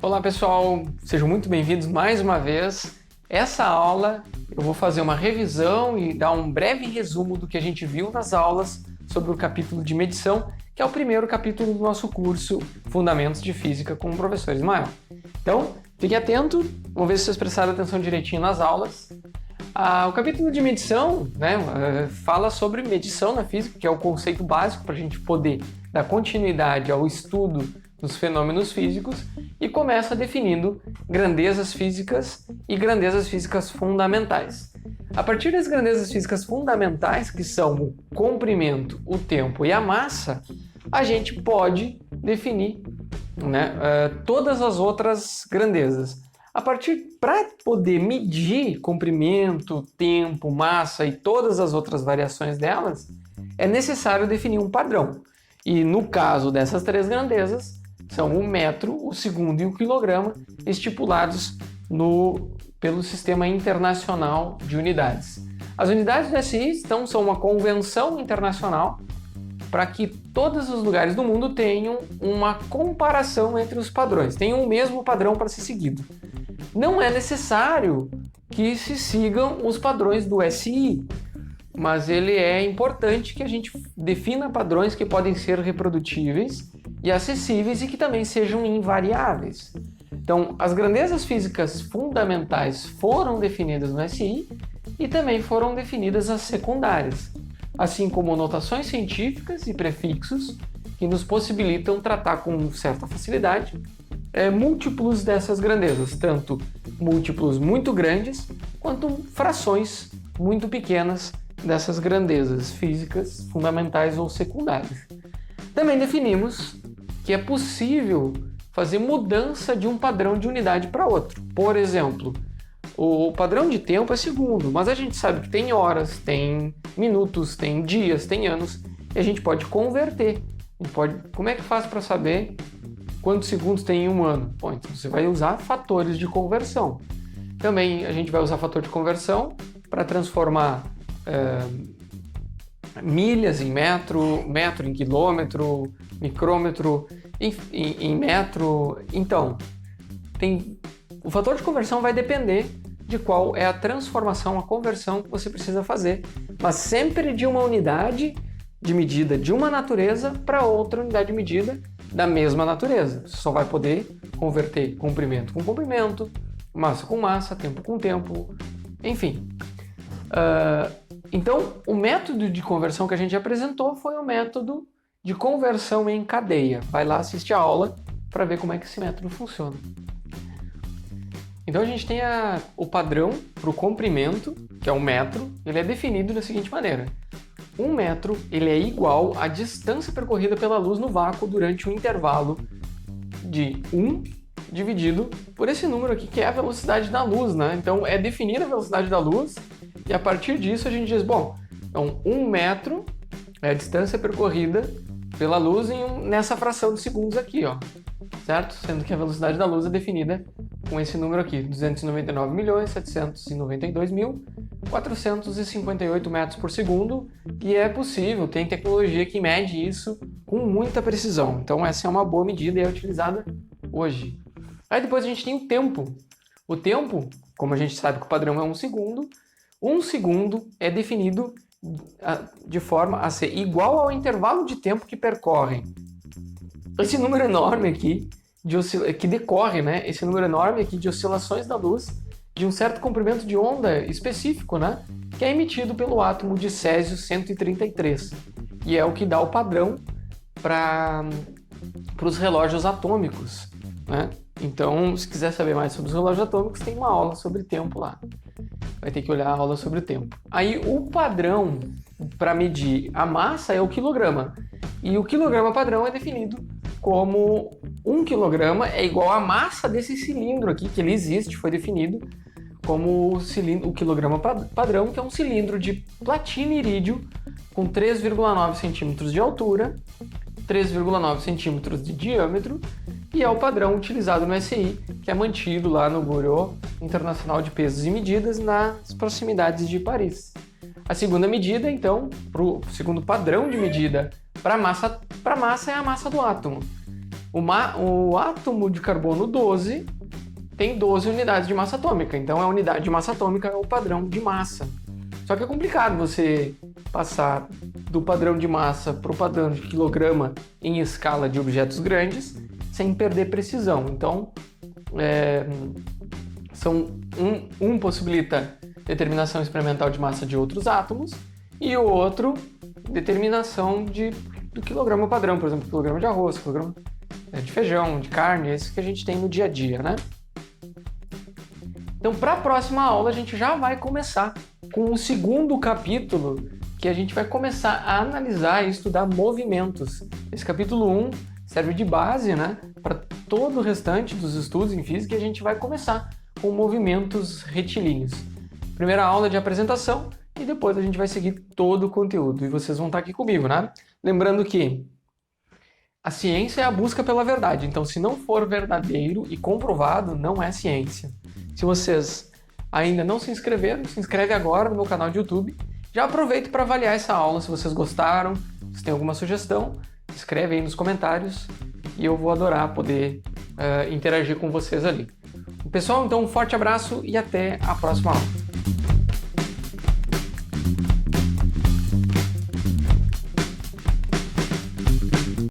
Olá pessoal, sejam muito bem-vindos mais uma vez. Essa aula eu vou fazer uma revisão e dar um breve resumo do que a gente viu nas aulas sobre o capítulo de medição, que é o primeiro capítulo do nosso curso Fundamentos de Física com o professor Ismael. Então, fiquem atentos, vamos ver se vocês prestaram atenção direitinho nas aulas. O capítulo de medição, fala sobre medição na física, que é o conceito básico para a gente poder dar continuidade ao estudo dos fenômenos físicos, e começa definindo grandezas físicas e grandezas físicas fundamentais. A partir das grandezas físicas fundamentais, que são o comprimento, o tempo e a massa, a gente pode definir todas as outras grandezas. Para poder medir comprimento, tempo, massa e todas as outras variações delas, é necessário definir um padrão. E no caso dessas três grandezas, são o metro, o segundo e o quilograma, estipulados pelo Sistema Internacional de Unidades. As unidades do SI são uma convenção internacional para que todos os lugares do mundo tenham uma comparação entre os padrões, tenham o mesmo padrão para ser seguido. Não é necessário que se sigam os padrões do SI, mas ele é importante que a gente defina padrões que podem ser reprodutíveis e acessíveis e que também sejam invariáveis. Então, as grandezas físicas fundamentais foram definidas no SI e também foram definidas as secundárias, assim como notações científicas e prefixos que nos possibilitam tratar com certa facilidade múltiplos dessas grandezas, tanto múltiplos muito grandes quanto frações muito pequenas dessas grandezas físicas fundamentais ou secundárias. Também definimos que é possível fazer mudança de um padrão de unidade para outro. Por exemplo, o padrão de tempo é segundo, mas a gente sabe que tem horas, tem minutos, tem dias, tem anos, e a gente pode converter. Como é que faz para saber quantos segundos tem em um ano? Bom, então você vai usar fatores de conversão. Também a gente vai usar fator de conversão para transformar milhas em metro, metro em quilômetro, micrômetro em metro. Então, o fator de conversão vai depender de qual é a transformação, a conversão que você precisa fazer, mas sempre de uma unidade de medida de uma natureza para outra unidade de medida da mesma natureza. Você só vai poder converter comprimento com comprimento, massa com massa, tempo com tempo, enfim. Então, o método de conversão que a gente apresentou foi o método de conversão em cadeia. Vai lá assistir a aula para ver como é que esse método funciona. Então, a gente tem o padrão para o comprimento, que é o metro. Ele é definido da seguinte maneira. Um metro ele é igual à distância percorrida pela luz no vácuo durante um intervalo de 1 dividido por esse número aqui, que é a velocidade da luz, né? Então, é definida a velocidade da luz e a partir disso a gente diz, então 1 metro é a distância percorrida pela luz nessa fração de segundos aqui, certo? Sendo que a velocidade da luz é definida com esse número aqui, 299.792.458 metros por segundo, e é possível, tem tecnologia que mede isso com muita precisão. Então essa é uma boa medida e é utilizada hoje. Aí depois a gente tem o tempo. O tempo, como a gente sabe que o padrão é 1 segundo é definido de forma a ser igual ao intervalo de tempo que percorre esse número enorme aqui que decorre, esse número enorme aqui de oscilações da luz de um certo comprimento de onda específico, que é emitido pelo átomo de césio 133, e é o que dá o padrão para os relógios atômicos, Então, se quiser saber mais sobre os relógios atômicos, tem uma aula sobre tempo lá. Vai ter que olhar a aula sobre o tempo. Aí, o padrão para medir a massa é o quilograma. E o quilograma padrão é definido como 1 quilograma é igual à massa desse cilindro aqui, que ele existe, foi definido como o quilograma padrão, que é um cilindro de platina e irídio com 3,9 centímetros de altura, 3,9 centímetros de diâmetro, e é o padrão utilizado no SI, que é mantido lá no Bureau Internacional de Pesos e Medidas nas proximidades de Paris. A segunda medida, então, o segundo padrão de medida para massa é a massa do átomo. O átomo de carbono 12 tem 12 unidades de massa atômica, então a unidade de massa atômica é o padrão de massa. Só que é complicado você passar do padrão de massa para o padrão de quilograma em escala de objetos grandes sem perder precisão. Então, um possibilita determinação experimental de massa de outros átomos e o outro determinação do quilograma padrão, por exemplo, quilograma de arroz, quilograma de feijão, de carne, esse que a gente tem no dia a dia, né? Então, para a próxima aula, a gente já vai começar com o segundo capítulo, que a gente vai começar a analisar e estudar movimentos. Esse capítulo 1 serve de base, né, para todo o restante dos estudos em física, e a gente vai começar com movimentos retilíneos. Primeira aula de apresentação e depois a gente vai seguir todo o conteúdo. E vocês vão estar aqui comigo, né? Lembrando que a ciência é a busca pela verdade. Então, se não for verdadeiro e comprovado, não é ciência. Se vocês ainda não se inscreveram, se inscreve agora no meu canal de YouTube. Já aproveita para avaliar essa aula, se vocês gostaram, se tem alguma sugestão, escreve aí nos comentários e eu vou adorar poder interagir com vocês ali. Pessoal, então um forte abraço e até a próxima aula.